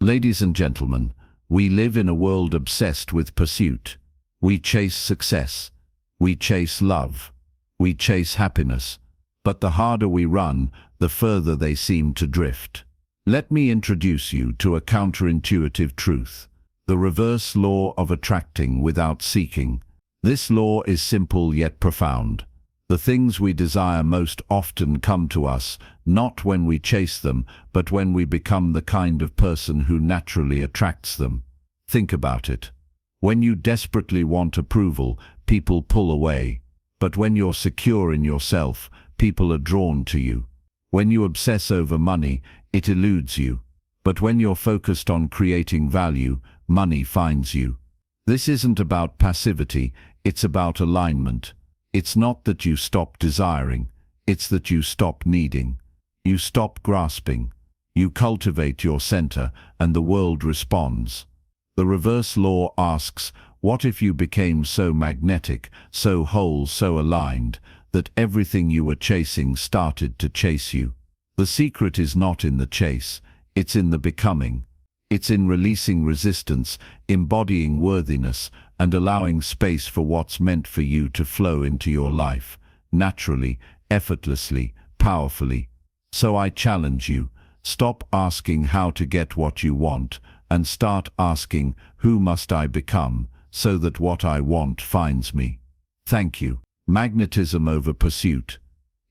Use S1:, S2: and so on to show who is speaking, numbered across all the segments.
S1: Ladies and gentlemen, we live in a world obsessed with pursuit. We chase success. We chase love. We chase happiness. But the harder we run, the further they seem to drift. Let me introduce you to a counterintuitive truth: the reverse law of attracting without seeking. This law is simple yet profound. The things we desire most often come to us, not when we chase them, but when we become the kind of person who naturally attracts them. Think about it. When you desperately want approval, people pull away. But when you're secure in yourself, people are drawn to you. When you obsess over money, it eludes you. But when you're focused on creating value, money finds you. This isn't about passivity, it's about alignment. It's not that you stop desiring, it's that you stop needing. You stop grasping. You cultivate your center, and the world responds. The reverse law asks, what if you became so magnetic, so whole, so aligned, that everything you were chasing started to chase you? The secret is not in the chase, it's in the becoming. It's in releasing resistance, embodying worthiness, and allowing space for what's meant for you to flow into your life, naturally, effortlessly, powerfully. So I challenge you, stop asking how to get what you want, and start asking, who must I become, so that what I want finds me. Thank you. Magnetism over pursuit.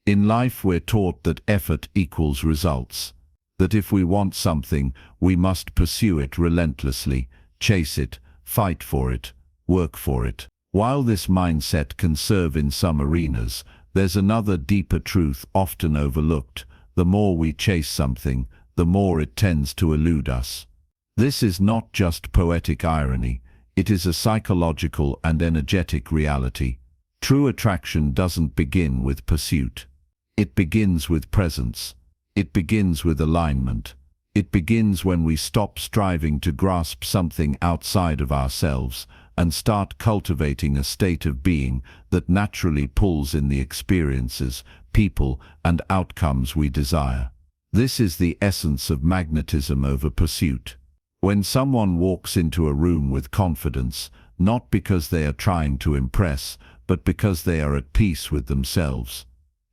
S1: In life we're taught that effort equals results. That if we want something, we must pursue it relentlessly, chase it, fight for it, work for it. While this mindset can serve in some arenas, there's another deeper truth often overlooked. The more we chase something, the more it tends to elude us. This is not just poetic irony, it is a psychological and energetic reality. True attraction doesn't begin with pursuit. It begins with presence. It begins with alignment. It begins when we stop striving to grasp something outside of ourselves and start cultivating a state of being that naturally pulls in the experiences, people, and outcomes we desire. This is the essence of magnetism over pursuit. When someone walks into a room with confidence, not because they are trying to impress, but because they are at peace with themselves,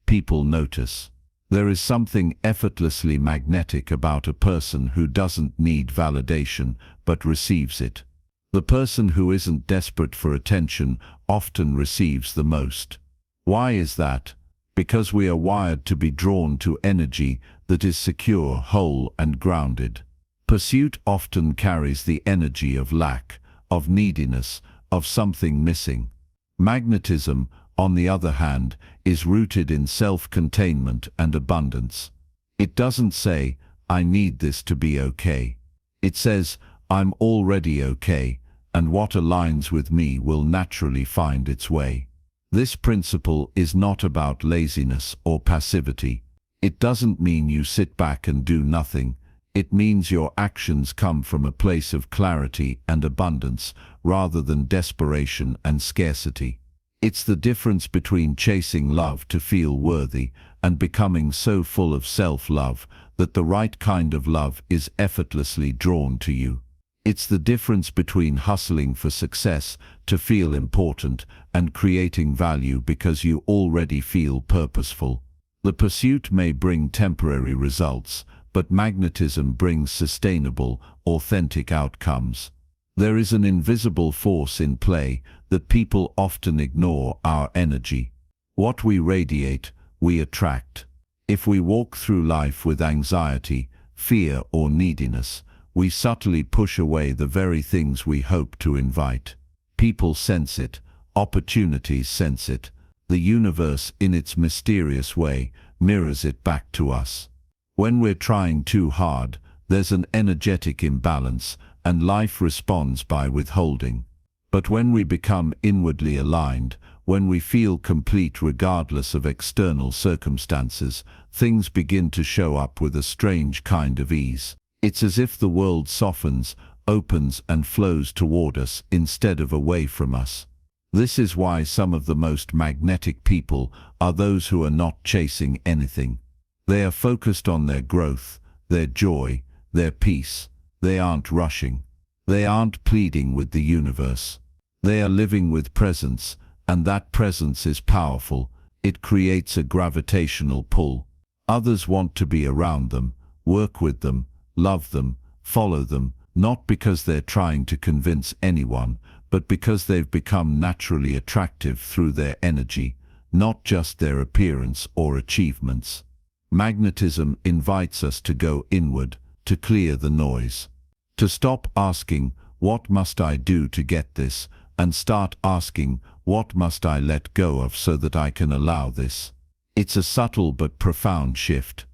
S1: people notice. There is something effortlessly magnetic about a person who doesn't need validation, but receives it. The person who isn't desperate for attention often receives the most. Why is that? Because we are wired to be drawn to energy that is secure, whole, and grounded. Pursuit often carries the energy of lack, of neediness, of something missing. Magnetism, on the other hand, is rooted in self-containment and abundance. It doesn't say, I need this to be okay. It says, I'm already okay, and what aligns with me will naturally find its way. This principle is not about laziness or passivity. It doesn't mean you sit back and do nothing. It means your actions come from a place of clarity and abundance, rather than desperation and scarcity. It's the difference between chasing love to feel worthy and becoming so full of self-love that the right kind of love is effortlessly drawn to you. It's the difference between hustling for success to feel important and creating value because you already feel purposeful. The pursuit may bring temporary results, but magnetism brings sustainable, authentic outcomes. There is an invisible force in play that people often ignore: our energy. What we radiate, we attract. If we walk through life with anxiety, fear, or neediness, we subtly push away the very things we hope to invite. People sense it, opportunities sense it. The universe, in its mysterious way, mirrors it back to us. When we're trying too hard, there's an energetic imbalance, and life responds by withholding. But when we become inwardly aligned, when we feel complete regardless of external circumstances, things begin to show up with a strange kind of ease. It's as if the world softens, opens, and flows toward us instead of away from us. This is why some of the most magnetic people are those who are not chasing anything. They are focused on their growth, their joy, their peace. They aren't rushing. They aren't pleading with the universe. They are living with presence, and that presence is powerful. It creates a gravitational pull. Others want to be around them, work with them, love them, follow them, not because they're trying to convince anyone, but because they've become naturally attractive through their energy, not just their appearance or achievements. Magnetism invites us to go inward, to clear the noise, to stop asking, "What must I do to get this?" and start asking, "What must I let go of so that I can allow this?" It's a subtle but profound shift.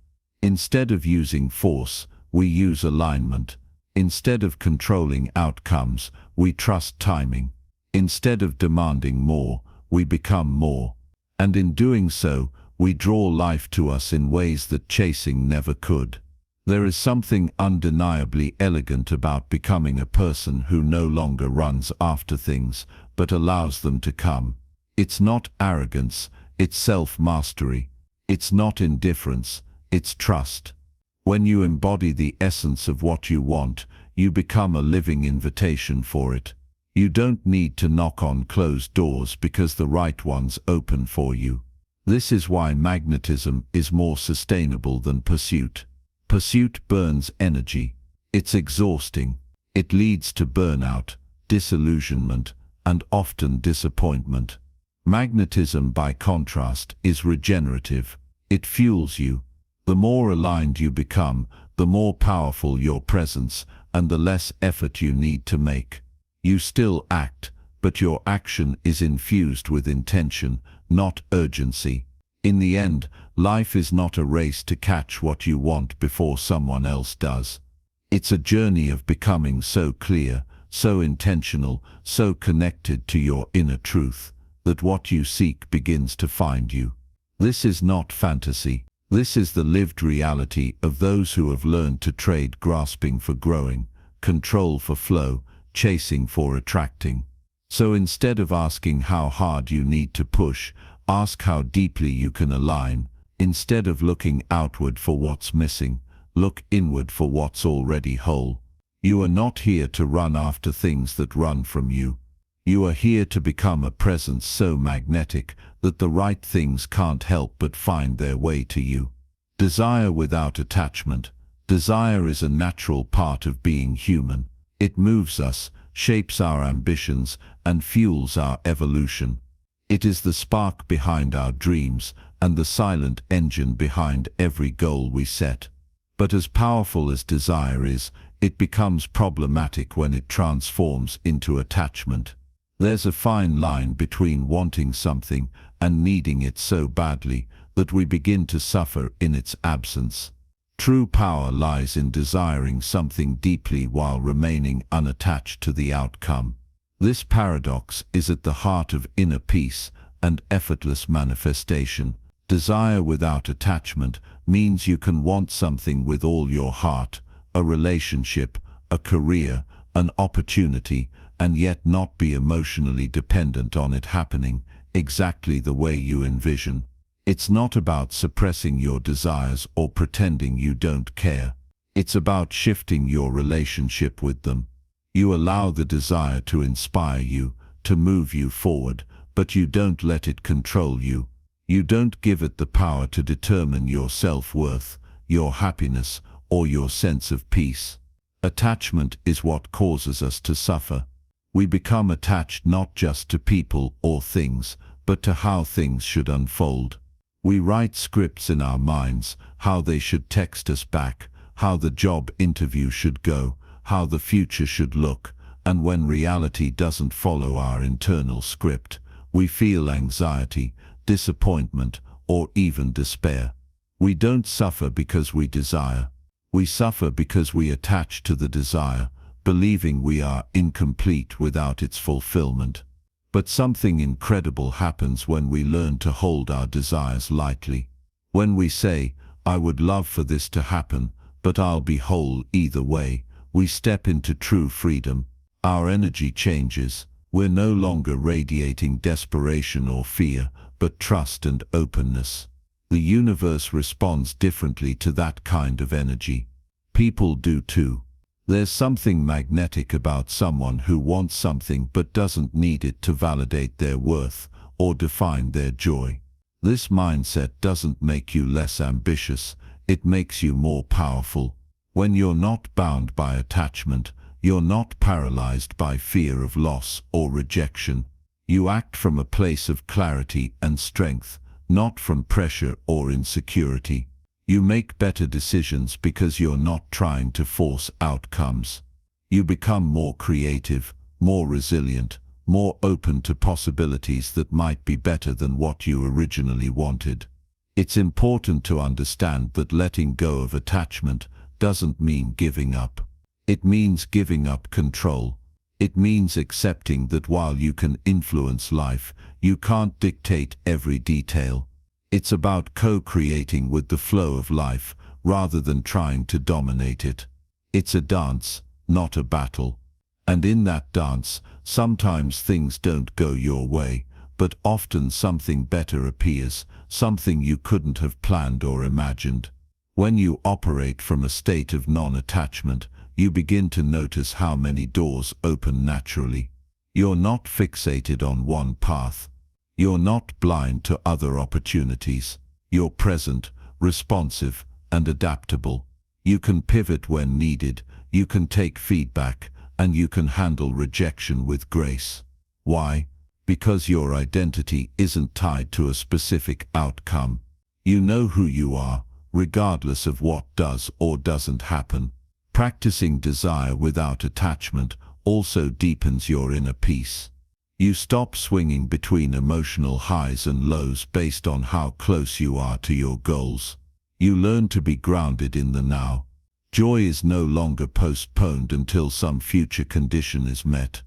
S1: Instead of using force, we use alignment. Instead of controlling outcomes, we trust timing. Instead of demanding more, we become more. And in doing so, we draw life to us in ways that chasing never could. There is something undeniably elegant about becoming a person who no longer runs after things, but allows them to come. It's not arrogance, it's self-mastery. It's not indifference, it's trust. When you embody the essence of what you want, you become a living invitation for it. You don't need to knock on closed doors because the right ones open for you. This is why magnetism is more sustainable than pursuit. Pursuit burns energy. It's exhausting. It leads to burnout, disillusionment, and often disappointment. Magnetism, by contrast, is regenerative. It fuels you. The more aligned you become, the more powerful your presence, and the less effort you need to make. You still act, but your action is infused with intention, not urgency. In the end, life is not a race to catch what you want before someone else does. It's a journey of becoming so clear, so intentional, so connected to your inner truth, that what you seek begins to find you. This is not fantasy. This is the lived reality of those who have learned to trade grasping for growing, control for flow, chasing for attracting. So instead of asking how hard you need to push, ask how deeply you can align. Instead of looking outward for what's missing, look inward for what's already whole. You are not here to run after things that run from you. You are here to become a presence so magnetic that the right things can't help but find their way to you. Desire without attachment. Desire is a natural part of being human. It moves us, shapes our ambitions, and fuels our evolution. It is the spark behind our dreams and the silent engine behind every goal we set. But as powerful as desire is, it becomes problematic when it transforms into attachment. There's a fine line between wanting something and needing it so badly that we begin to suffer in its absence. True power lies in desiring something deeply while remaining unattached to the outcome. This paradox is at the heart of inner peace and effortless manifestation. Desire without attachment means you can want something with all your heart, a relationship, a career, an opportunity, and yet not be emotionally dependent on it happening exactly the way you envision. It's not about suppressing your desires or pretending you don't care. It's about shifting your relationship with them. You allow the desire to inspire you, to move you forward, but you don't let it control you. You don't give it the power to determine your self-worth, your happiness, or your sense of peace. Attachment is what causes us to suffer. We become attached not just to people or things, but to how things should unfold. We write scripts in our minds, how they should text us back, how the job interview should go, how the future should look, and when reality doesn't follow our internal script, we feel anxiety, disappointment, or even despair. We don't suffer because we desire. We suffer because we attach to the desire, believing we are incomplete without its fulfillment. But something incredible happens when we learn to hold our desires lightly. When we say, "I would love for this to happen, but I'll be whole either way," we step into true freedom. Our energy changes. We're no longer radiating desperation or fear, but trust and openness. The universe responds differently to that kind of energy. People do too. There's something magnetic about someone who wants something but doesn't need it to validate their worth or define their joy. This mindset doesn't make you less ambitious, it makes you more powerful. When you're not bound by attachment, you're not paralyzed by fear of loss or rejection. You act from a place of clarity and strength, not from pressure or insecurity. You make better decisions because you're not trying to force outcomes. You become more creative, more resilient, more open to possibilities that might be better than what you originally wanted. It's important to understand that letting go of attachment doesn't mean giving up. It means giving up control. It means accepting that while you can influence life, you can't dictate every detail. It's about co-creating with the flow of life rather than trying to dominate it. It's a dance, not a battle. And in that dance, sometimes things don't go your way, but often something better appears, something you couldn't have planned or imagined. When you operate from a state of non-attachment, you begin to notice how many doors open naturally. You're not fixated on one path. You're not blind to other opportunities. You're present, responsive, and adaptable. You can pivot when needed, you can take feedback, and you can handle rejection with grace. Why? Because your identity isn't tied to a specific outcome. You know who you are, regardless of what does or doesn't happen. Practicing desire without attachment also deepens your inner peace. You stop swinging between emotional highs and lows based on how close you are to your goals. You learn to be grounded in the now. Joy is no longer postponed until some future condition is met.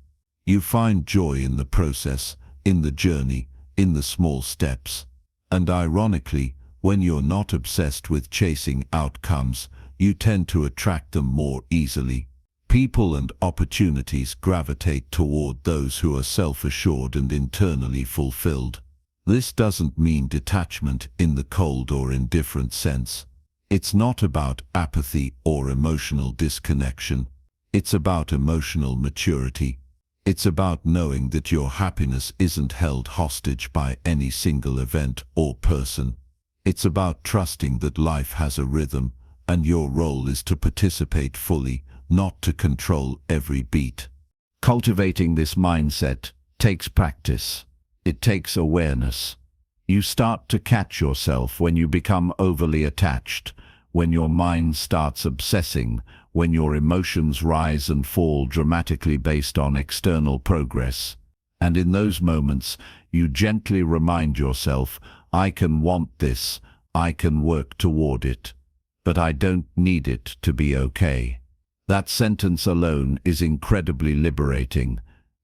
S1: You find joy in the process, in the journey, in the small steps. And ironically, when you're not obsessed with chasing outcomes, you tend to attract them more easily. People and opportunities gravitate toward those who are self-assured and internally fulfilled. This doesn't mean detachment in the cold or indifferent sense. It's not about apathy or emotional disconnection. It's about emotional maturity. It's about knowing that your happiness isn't held hostage by any single event or person. It's about trusting that life has a rhythm, and your role is to participate fully, not to control every beat. Cultivating this mindset takes practice. It takes awareness. You start to catch yourself when you become overly attached, when your mind starts obsessing, when your emotions rise and fall dramatically based on external progress. And in those moments, you gently remind yourself, I can want this, I can work toward it, but I don't need it to be okay. That sentence alone is incredibly liberating.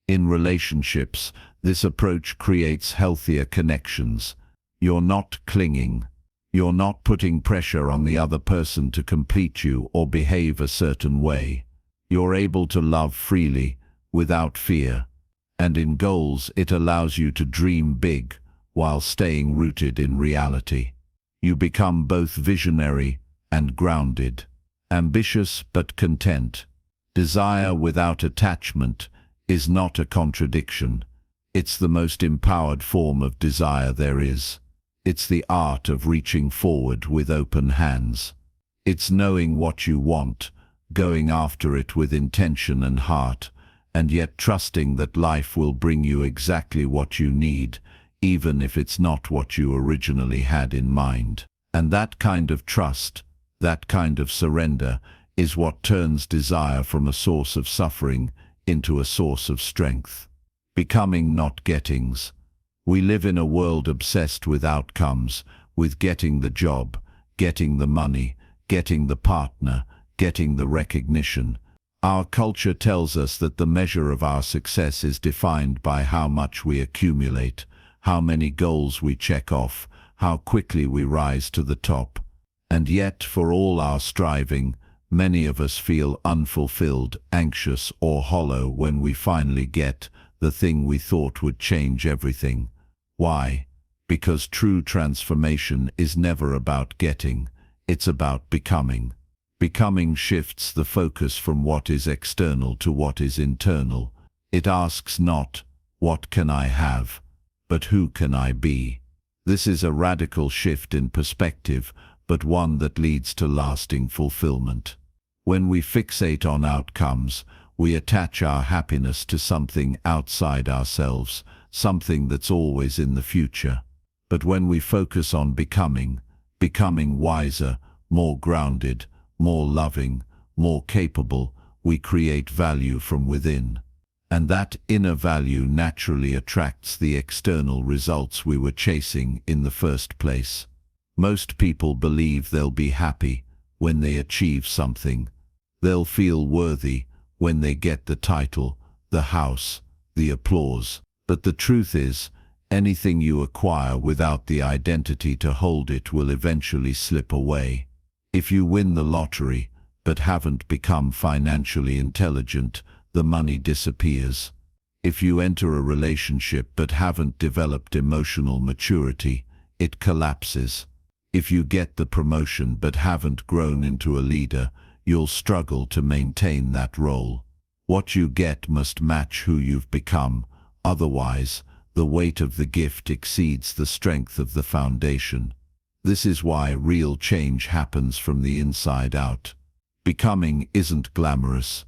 S1: In relationships, this approach creates healthier connections. You're not clinging. You're not putting pressure on the other person to complete you or behave a certain way. You're able to love freely, without fear. And in goals, it allows you to dream big while staying rooted in reality. You become both visionary and grounded. Ambitious but content. Desire without attachment is not a contradiction. It's the most empowered form of desire there is. It's the art of reaching forward with open hands. It's knowing what you want, going after it with intention and heart, and yet trusting that life will bring you exactly what you need, even if it's not what you originally had in mind. And that kind of trust, that kind of surrender, is what turns desire from a source of suffering into a source of strength. Becoming, not gettings. We live in a world obsessed with outcomes, with getting the job, getting the money, getting the partner, getting the recognition. Our culture tells us that the measure of our success is defined by how much we accumulate, how many goals we check off, how quickly we rise to the top. And yet, for all our striving, many of us feel unfulfilled, anxious, or hollow when we finally get the thing we thought would change everything. Why? Because true transformation is never about getting, it's about becoming. Becoming shifts the focus from what is external to what is internal. It asks not, "What can I have?" but "Who can I be?" This is a radical shift in perspective, but one that leads to lasting fulfillment. When we fixate on outcomes, we attach our happiness to something outside ourselves, something that's always in the future. But when we focus on becoming wiser, more grounded, more loving, more capable, we create value from within. And that inner value naturally attracts the external results we were chasing in the first place. Most people believe they'll be happy when they achieve something. They'll feel worthy when they get the title, the house, the applause. But the truth is, anything you acquire without the identity to hold it will eventually slip away. If you win the lottery, but haven't become financially intelligent, the money disappears. If you enter a relationship but haven't developed emotional maturity, it collapses. If you get the promotion but haven't grown into a leader, you'll struggle to maintain that role. What you get must match who you've become, otherwise, the weight of the gift exceeds the strength of the foundation. This is why real change happens from the inside out. Becoming isn't glamorous.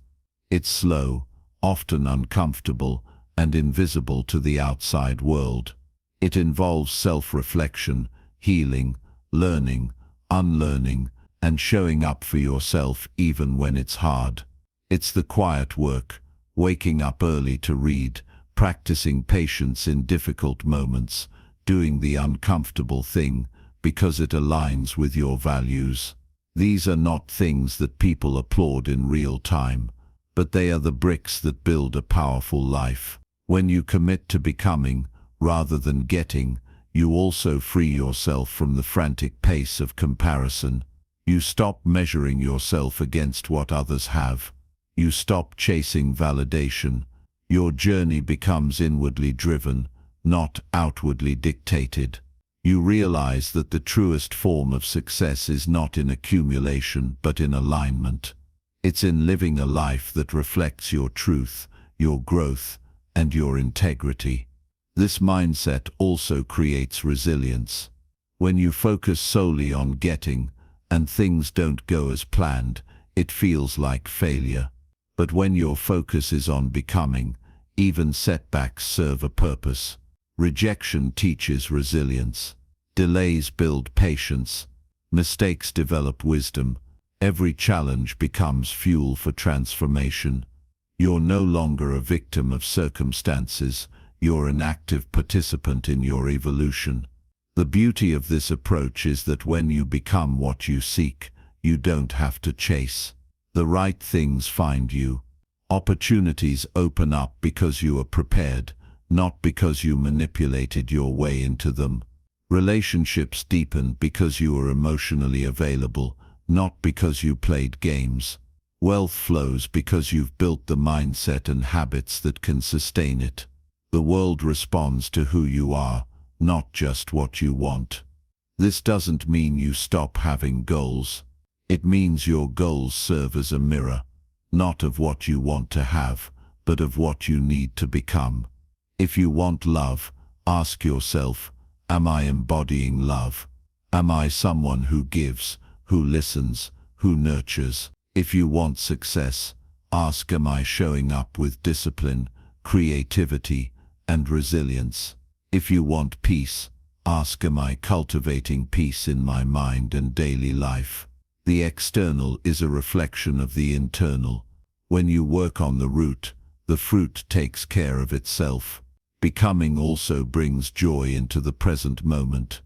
S1: It's slow, often uncomfortable, and invisible to the outside world. It involves self-reflection, healing, learning, unlearning, and showing up for yourself even when it's hard. It's the quiet work, waking up early to read, practicing patience in difficult moments, doing the uncomfortable thing because it aligns with your values. These are not things that people applaud in real time, but they are the bricks that build a powerful life. When you commit to becoming, rather than getting, you also free yourself from the frantic pace of comparison. You stop measuring yourself against what others have. You stop chasing validation. Your journey becomes inwardly driven, not outwardly dictated. You realize that the truest form of success is not in accumulation, but in alignment. It's in living a life that reflects your truth, your growth, and your integrity. This mindset also creates resilience. When you focus solely on getting, and things don't go as planned, it feels like failure. But when your focus is on becoming, even setbacks serve a purpose. Rejection teaches resilience. Delays build patience. Mistakes develop wisdom. Every challenge becomes fuel for transformation. You're no longer a victim of circumstances. You're an active participant in your evolution. The beauty of this approach is that when you become what you seek, you don't have to chase. The right things find you. Opportunities open up because you are prepared, not because you manipulated your way into them. Relationships deepen because you are emotionally available, not because you played games. Wealth flows because you've built the mindset and habits that can sustain it. The world responds to who you are, not just what you want. This doesn't mean you stop having goals. It means your goals serve as a mirror, not of what you want to have, but of what you need to become. If you want love, ask yourself, am I embodying love? Am I someone who gives, who listens, who nurtures? If you want success, ask, am I showing up with discipline, creativity, and resilience? If you want peace, ask, am I cultivating peace in my mind and daily life? The external is a reflection of the internal. When you work on the root, the fruit takes care of itself. Becoming also brings joy into the present moment.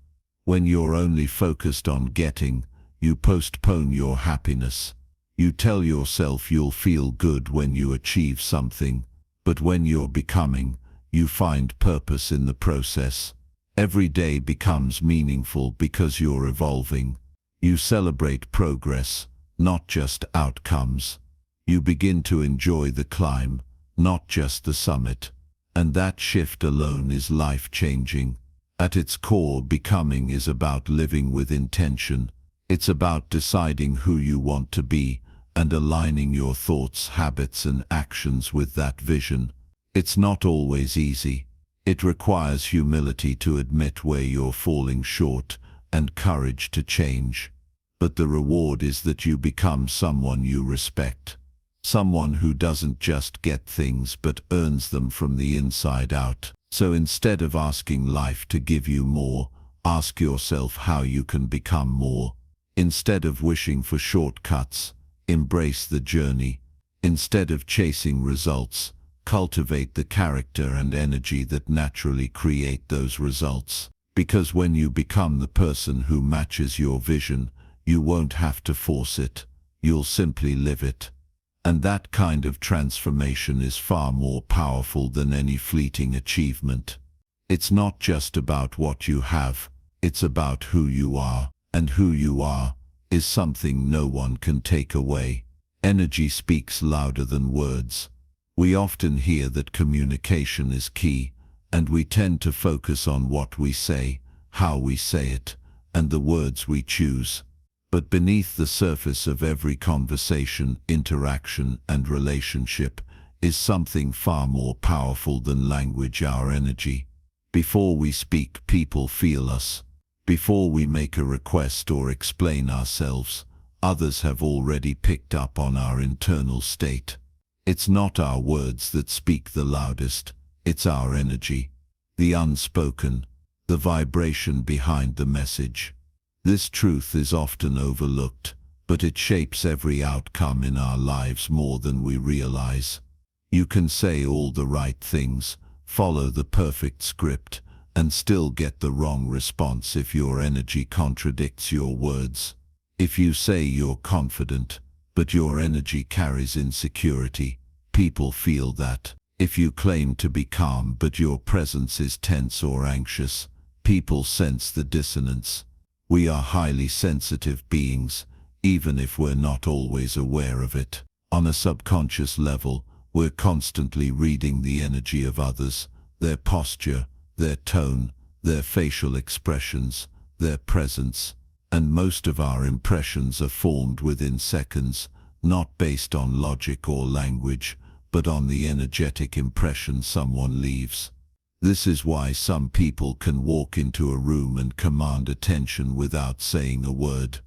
S1: When you're only focused on getting, you postpone your happiness. You tell yourself you'll feel good when you achieve something, but when you're becoming, you find purpose in the process. Every day becomes meaningful because you're evolving. You celebrate progress, not just outcomes. You begin to enjoy the climb, not just the summit. And that shift alone is life-changing. At its core, becoming is about living with intention. It's about deciding who you want to be and aligning your thoughts, habits, and actions with that vision. It's not always easy. It requires humility to admit where you're falling short and courage to change. But the reward is that you become someone you respect. Someone who doesn't just get things but earns them from the inside out. So instead of asking life to give you more, ask yourself how you can become more. Instead of wishing for shortcuts, embrace the journey. Instead of chasing results, cultivate the character and energy that naturally create those results. Because when you become the person who matches your vision, you won't have to force it. You'll simply live it. And that kind of transformation is far more powerful than any fleeting achievement. It's not just about what you have, it's about who you are. And who you are is something no one can take away. Energy speaks louder than words. We often hear that communication is key, and we tend to focus on what we say, how we say it, and the words we choose. But beneath the surface of every conversation, interaction, and relationship is something far more powerful than language: our energy. Before we speak, people feel us. Before we make a request or explain ourselves, others have already picked up on our internal state. It's not our words that speak the loudest, it's our energy, the unspoken, the vibration behind the message. This truth is often overlooked, but it shapes every outcome in our lives more than we realize. You can say all the right things, follow the perfect script, and still get the wrong response if your energy contradicts your words. If you say you're confident, but your energy carries insecurity, people feel that. If you claim to be calm but your presence is tense or anxious, people sense the dissonance. We are highly sensitive beings, even if we're not always aware of it. On a subconscious level, we're constantly reading the energy of others, their posture, their tone, their facial expressions, their presence, and most of our impressions are formed within seconds, not based on logic or language, but on the energetic impression someone leaves. This is why some people can walk into a room and command attention without saying a word.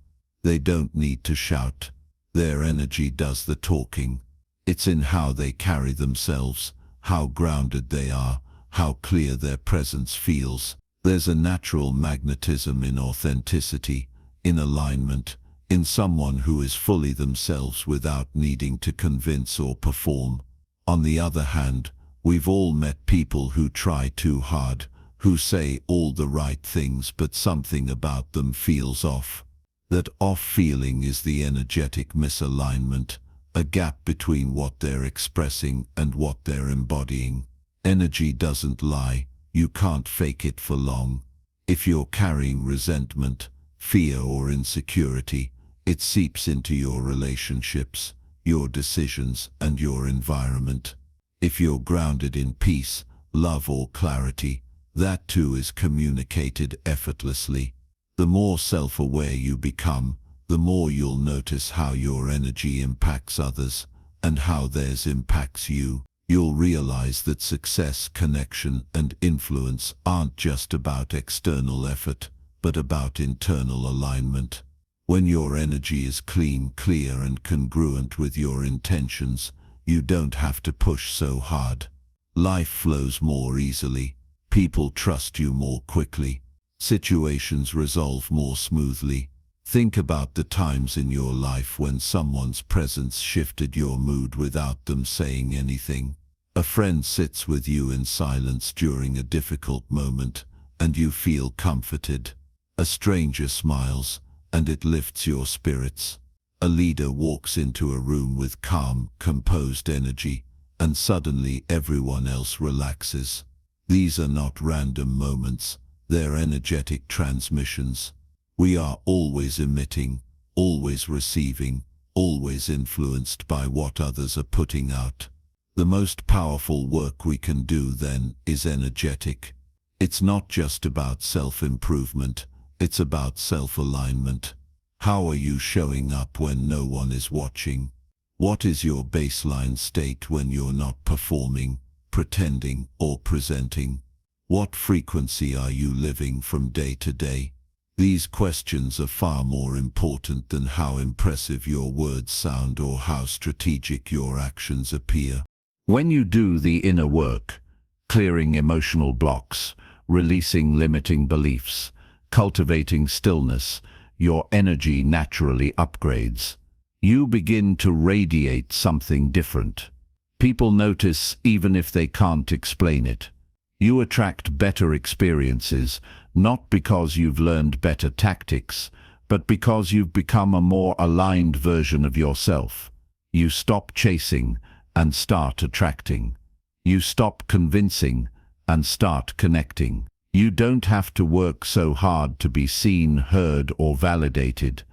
S1: They don't need to shout. Their energy does the talking. It's in how they carry themselves, how grounded they are, how clear their presence feels. There's a natural magnetism in authenticity, in alignment, in someone who is fully themselves without needing to convince or perform. On the other hand, we've all met people who try too hard, who say all the right things but something about them feels off. That off feeling is the energetic misalignment, a gap between what they're expressing and what they're embodying. Energy doesn't lie, you can't fake it for long. If you're carrying resentment, fear or insecurity, it seeps into your relationships, your decisions and your environment. If you're grounded in peace, love or clarity, that too is communicated effortlessly. The more self-aware you become, the more you'll notice how your energy impacts others and how theirs impacts you. You'll realize that success, connection, and influence aren't just about external effort, but about internal alignment. When your energy is clean, clear, and congruent with your intentions, you don't have to push so hard. Life flows more easily. People trust you more quickly. Situations resolve more smoothly. Think about the times in your life when someone's presence shifted your mood without them saying anything. A friend sits with you in silence during a difficult moment, and you feel comforted. A stranger smiles, and it lifts your spirits. A leader walks into a room with calm, composed energy, and suddenly everyone else relaxes. These are not random moments, they're energetic transmissions. We are always emitting, always receiving, always influenced by what others are putting out. The most powerful work we can do then is energetic. It's not just about self-improvement, it's about self-alignment.
S2: How are you showing up when no one is watching? What is your baseline state when you're not performing, pretending, or presenting? What frequency are you living from day to day? These questions are far more important than how impressive your words sound or how strategic your actions appear.
S1: When you do the inner work, clearing emotional blocks, releasing limiting beliefs, cultivating stillness, your energy naturally upgrades. You begin to radiate something different. People notice even if they can't explain it. You attract better experiences, not because you've learned better tactics, but because you've become a more aligned version of yourself. You stop chasing and start attracting. You stop convincing and start connecting. You don't have to work so hard to be seen, heard, or validated,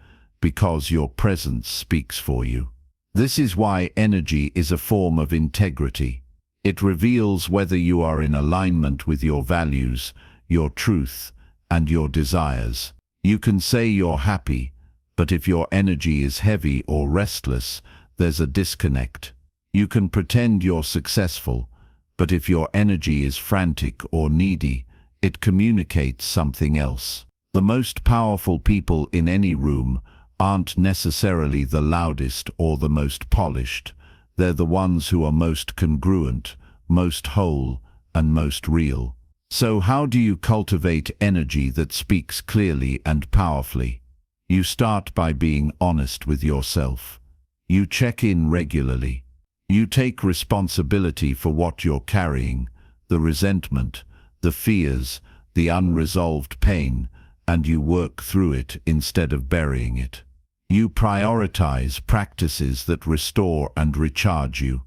S1: because your presence speaks for you. This is why energy is a form of integrity. It reveals whether you are in alignment with your values, your truth, and your desires. You can say you're happy, but if your energy is heavy or restless, there's a disconnect. You can pretend you're successful, but if your energy is frantic or needy, it communicates something else. The most powerful people in any room aren't necessarily the loudest or the most polished. They're the ones who are most congruent, most whole, and most real. So how do you cultivate energy that speaks clearly and powerfully? You start by being honest with yourself. You check in regularly. You take responsibility for what you're carrying, the resentment, the fears, the unresolved pain, and you work through it instead of burying it. You prioritize practices that restore and recharge you.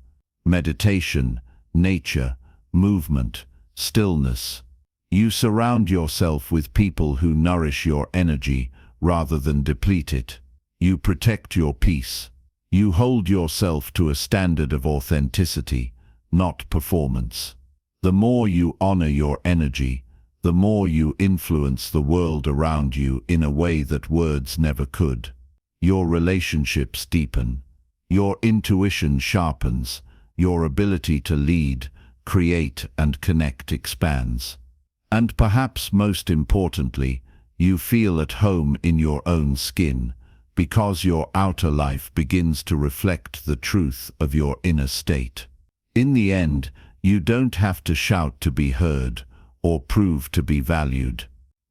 S1: Meditation, nature, movement, stillness. You surround yourself with people who nourish your energy rather than deplete it. You protect your peace. You hold yourself to a standard of authenticity, not performance. The more you honor your energy, the more you influence the world around you in a way that words never could. Your relationships deepen. Your intuition sharpens. Your ability to lead, create, and connect expands. And perhaps most importantly, you feel at home in your own skin, because your outer life begins to reflect the truth of your inner state. In the end, you don't have to shout to be heard or prove to be valued.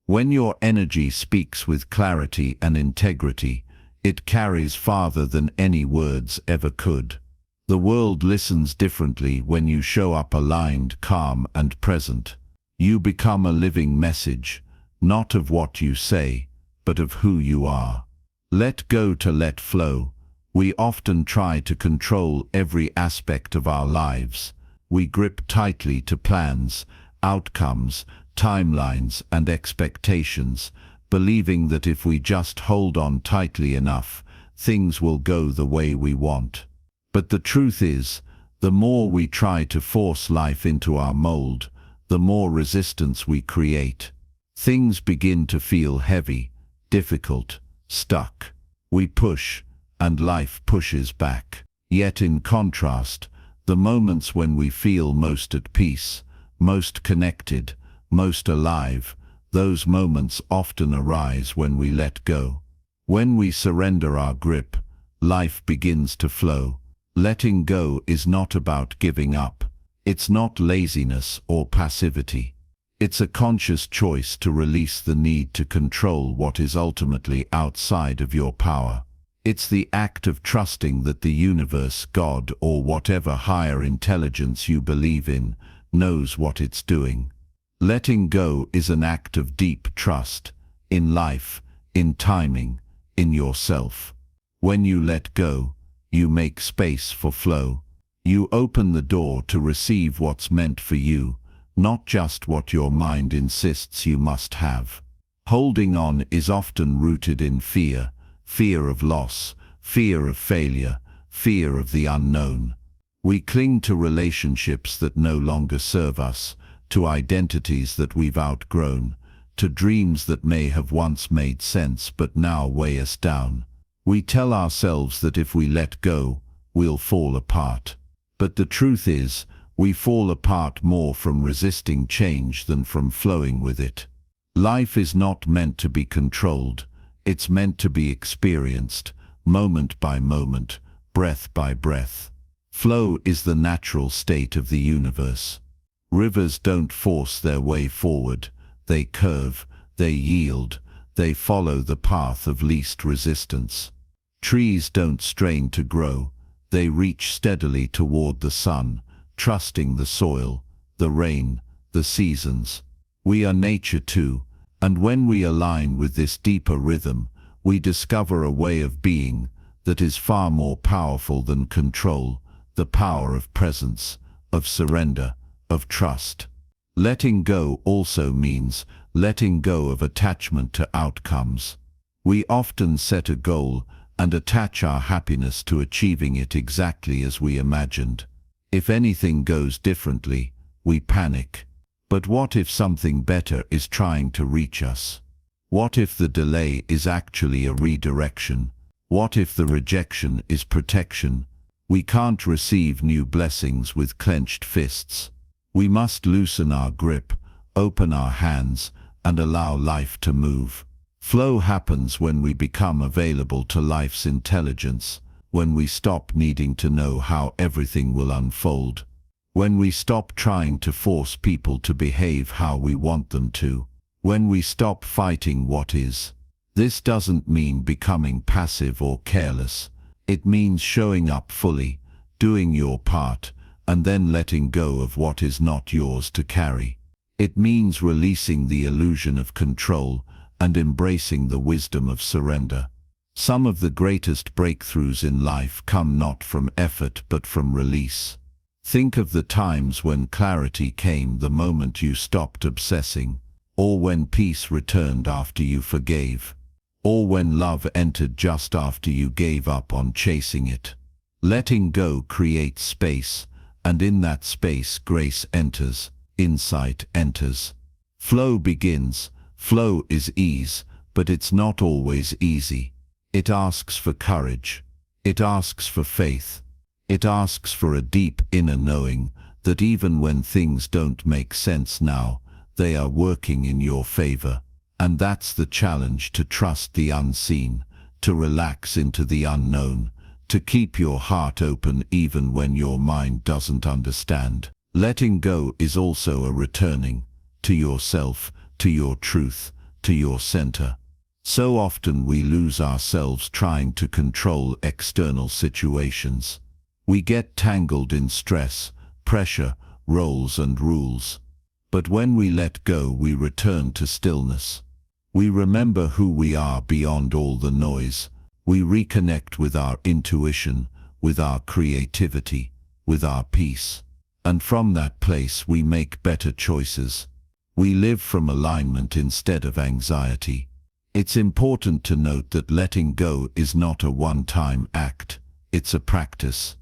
S1: When your energy speaks with clarity and integrity, it carries farther than any words ever could. The world listens differently when you show up aligned, calm, and present. You become a living message, not of what you say, but of who you are. Let go to let flow. We often try to control every aspect of our lives. We grip tightly to plans, outcomes, timelines, and expectations, believing that if we just hold on tightly enough, things will go the way we want. But the truth is, the more we try to force life into our mold, the more resistance we create. Things begin to feel heavy, difficult, stuck. We push, and life pushes back. Yet in contrast, the moments when we feel most at peace, most connected, most alive, those moments often arise when we let go. When we surrender our grip, life begins to flow. Letting go is not about giving up. It's not laziness or passivity. It's a conscious choice to release the need to control what is ultimately outside of your power. It's the act of trusting that the universe, God, or whatever higher intelligence you believe in, knows what it's doing. Letting go is an act of deep trust in life, in timing, in yourself. When you let go, you make space for flow. You open the door to receive what's meant for you, not just what your mind insists you must have. Holding on is often rooted in fear, fear of loss, fear of failure, fear of the unknown. We cling to relationships that no longer serve us, to identities that we've outgrown, to dreams that may have once made sense but now weigh us down. We tell ourselves that if we let go, we'll fall apart. But the truth is, we fall apart more from resisting change than from flowing with it. Life is not meant to be controlled. It's meant to be experienced, moment by moment, breath by breath. Flow is the natural state of the universe. Rivers don't force their way forward. They curve, they yield, they follow the path of least resistance. Trees don't strain to grow. They reach steadily toward the sun, trusting the soil, the rain, the seasons. We are nature too, and when we align with this deeper rhythm, we discover a way of being that is far more powerful than control, the power of presence, of surrender, of trust. Letting go also means letting go of attachment to outcomes. We often set a goal and attach our happiness to achieving it exactly as we imagined. If anything goes differently, we panic. But what if something better is trying to reach us? What if the delay is actually a redirection? What if the rejection is protection? We can't receive new blessings with clenched fists. We must loosen our grip, open our hands, and allow life to move. Flow happens when we become available to life's intelligence, when we stop needing to know how everything will unfold, when we stop trying to force people to behave how we want them to, when we stop fighting what is. This doesn't mean becoming passive or careless. It means showing up fully, doing your part, and then letting go of what is not yours to carry. It means releasing the illusion of control and embracing the wisdom of surrender. Some of the greatest breakthroughs in life come not from effort but from release. Think of the times when clarity came the moment you stopped obsessing, or when peace returned after you forgave, or when love entered just after you gave up on chasing it. Letting go creates space, and in that space grace enters, insight enters. Flow begins. Flow is ease, but it's not always easy. It asks for courage. It asks for faith. It asks for a deep inner knowing that even when things don't make sense now, they are working in your favor. And that's the challenge: to trust the unseen, to relax into the unknown, to keep your heart open even when your mind doesn't understand. Letting go is also a returning to yourself, to your truth, to your center. So often we lose ourselves trying to control external situations. We get tangled in stress, pressure, roles and rules. But when we let go, we return to stillness. We remember who we are beyond all the noise. We reconnect with our intuition, with our creativity, with our peace. And from that place we make better choices. We live from alignment instead of anxiety. It's important to note that letting go is not a one-time act. It's a practice.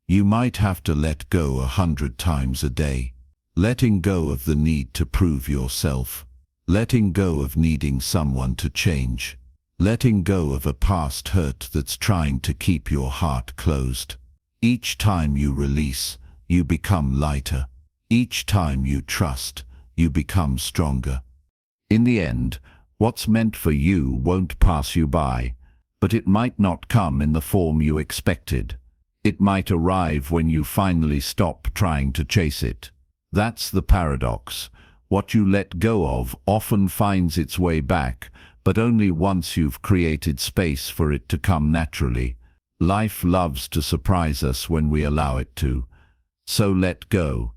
S1: You might have to let go 100 times a day. Letting go of the need to prove yourself. Letting go of needing someone to change. Letting go of a past hurt that's trying to keep your heart closed. Each time you release, you become lighter. Each time you trust, you become stronger. In the end, what's meant for you won't pass you by, but it might not come in the form you expected. It might arrive when you finally stop trying to chase it. That's the paradox. What you let go of often finds its way back, but only once you've created space for it to come naturally. Life loves to surprise us when we allow it to. So let go.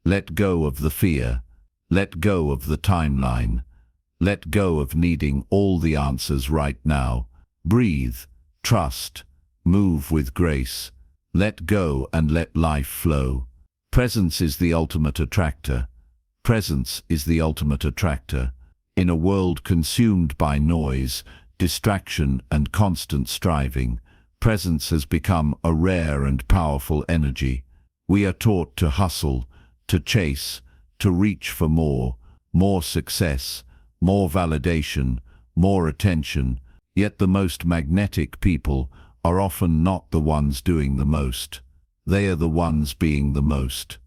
S1: Let go of the fear. Let go of the timeline. Let go of needing all the answers right now. Breathe, trust, move with grace. Let go and let life flow. Presence is the ultimate attractor. Presence is the ultimate attractor. In a world consumed by noise, distraction, and constant striving, presence has become a rare and powerful energy. We are taught to hustle, to chase, to reach for more success, more validation, more attention, yet the most magnetic people are often not the ones doing the most. They are the ones being the most.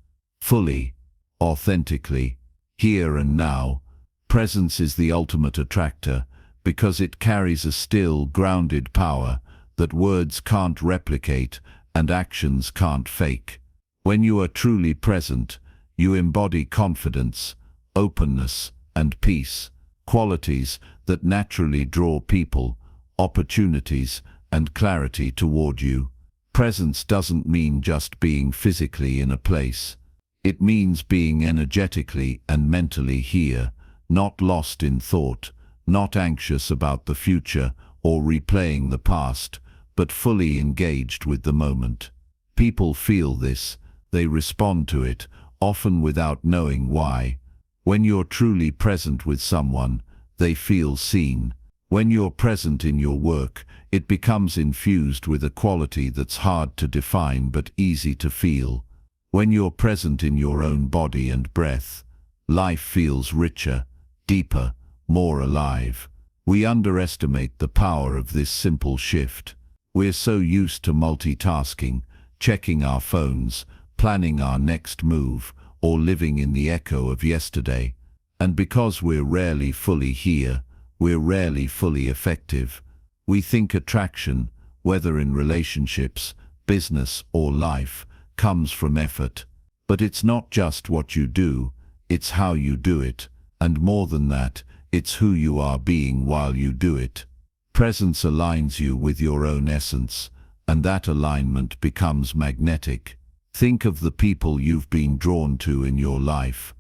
S1: Fully, authentically, here and now. Presence is the ultimate attractor because it carries a still, grounded power that words can't replicate and actions can't fake. When you are truly present, you embody confidence, openness, and peace, qualities that naturally draw people, opportunities, and clarity toward you. Presence doesn't mean just being physically in a place. It means being energetically and mentally here, not lost in thought, not anxious about the future or replaying the past, but fully engaged with the moment. People feel this, they respond to it, often without knowing why. When you're truly present with someone, they feel seen. When you're present in your work, it becomes infused with a quality that's hard to define but easy to feel. When you're present in your own body and breath, life feels richer, deeper, more alive. We underestimate the power of this simple shift. We're so used to multitasking, checking our phones, planning our next move, or living in the echo of yesterday. And because we're rarely fully here, we're rarely fully effective. We think attraction, whether in relationships, business, or life, comes from effort. But it's not just what you do, it's how you do it. And more than that, it's who you are being while you do it. Presence aligns you with your own essence, and that alignment becomes magnetic. Think of the people you've been drawn to in your life,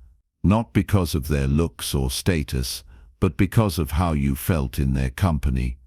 S1: not because of their looks or status, but because of how you felt in their company.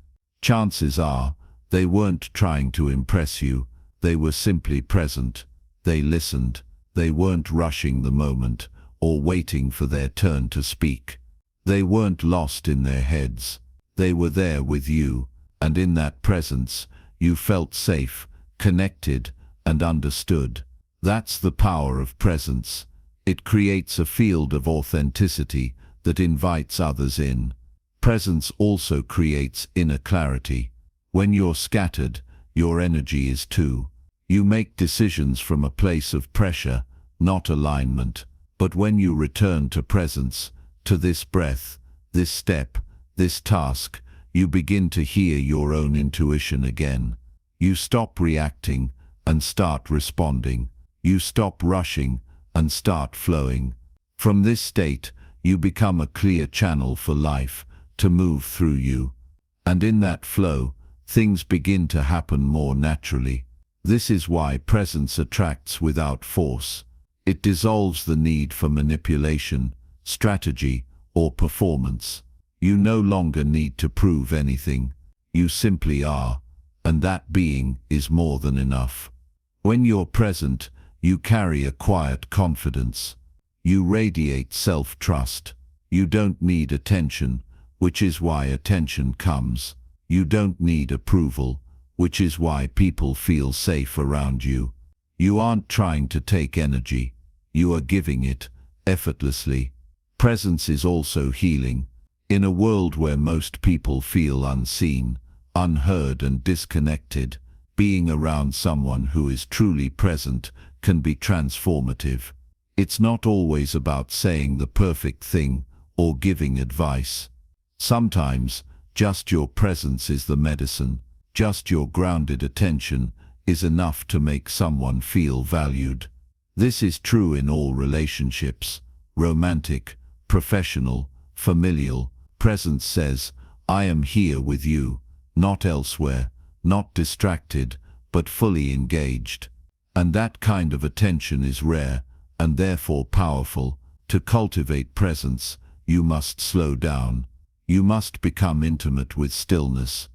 S1: Chances are, they weren't trying to impress you, they were simply present. They listened, they weren't rushing the moment, or waiting for their turn to speak. They weren't lost in their heads, they were there with you, and in that presence, you felt safe, connected, and understood. That's the power of presence. It creates a field of authenticity that invites others in. Presence also creates inner clarity. When you're scattered, your energy is too. You make decisions from a place of pressure, not alignment. But when you return to presence, to this breath, this step, this task, you begin to hear your own intuition again. You stop reacting and start responding. You stop rushing and start flowing. From this state, you become a clear channel for life to move through you. And in that flow, things begin to happen more naturally. This is why presence attracts without force. It dissolves the need for manipulation, strategy, or performance. You no longer need to prove anything. You simply are, and that being is more than enough. When you're present, you carry a quiet confidence. You radiate self-trust. You don't need attention, which is why attention comes. You don't need approval, which is why people feel safe around you. You aren't trying to take energy. You are giving it, effortlessly. Presence is also healing. In a world where most people feel unseen, unheard, and disconnected, being around someone who is truly present can be transformative. It's not always about saying the perfect thing or giving advice. Sometimes, just your presence is the medicine. Just your grounded attention is enough to make someone feel valued. This is true in all relationships, romantic, professional, familial. Presence says, I am here with you, not elsewhere, not distracted, but fully engaged. And that kind of attention is rare, and therefore powerful. To cultivate presence, you must slow down. You must become intimate with stillness.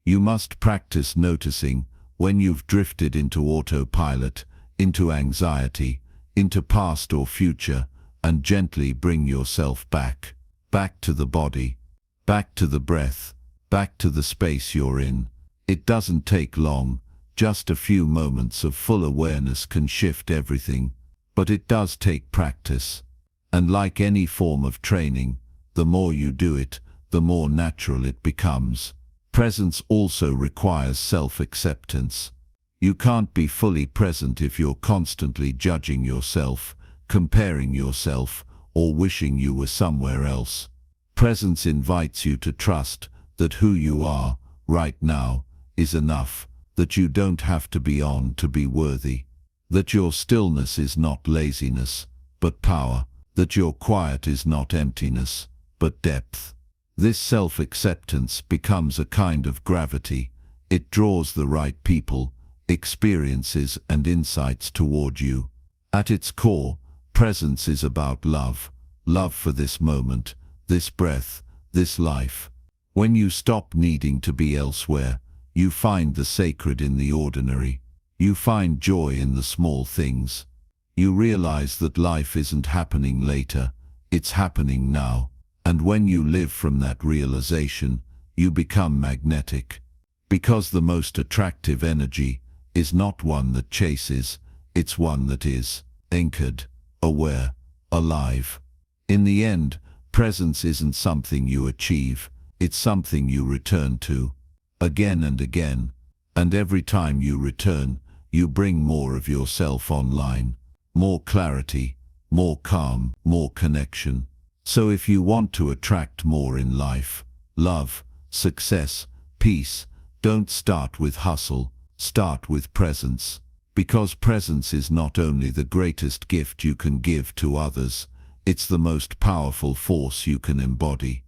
S1: You must practice noticing when you've drifted into autopilot, into anxiety, into past or future, and gently bring yourself back. Back to the body, back to the breath, back to the space you're in. It doesn't take long, just a few moments of full awareness can shift everything. But it does take practice. And like any form of training,
S2: The more you do it, the more natural it becomes. Presence also requires self-acceptance. You can't be fully present if you're constantly judging yourself, comparing yourself, or wishing you were somewhere else. Presence invites you to trust that who you are, right now, is enough, that you don't have to be on to be worthy, that your stillness is not laziness, but power, that your quiet is not emptiness, but depth. This self-acceptance becomes a kind of gravity. It draws the right people, experiences and insights toward you. At its core, presence is about love. Love for this moment, this breath, this life. When you stop needing to be elsewhere, you find the sacred in the ordinary. You find joy in the small things. You realize that life isn't happening later, it's happening now. And when you live from that realization, you become magnetic. Because the most attractive energy is not one that chases, it's one that is anchored, aware, alive. In the end, presence isn't something you achieve, it's something you return to, again and again. And every time you return, you bring more of yourself online, more clarity, more calm, more connection. So if you want to attract more in life, love, success, peace, don't start with hustle, start with presence. Because presence is not only the greatest gift you can give to others, it's the most powerful force you can embody.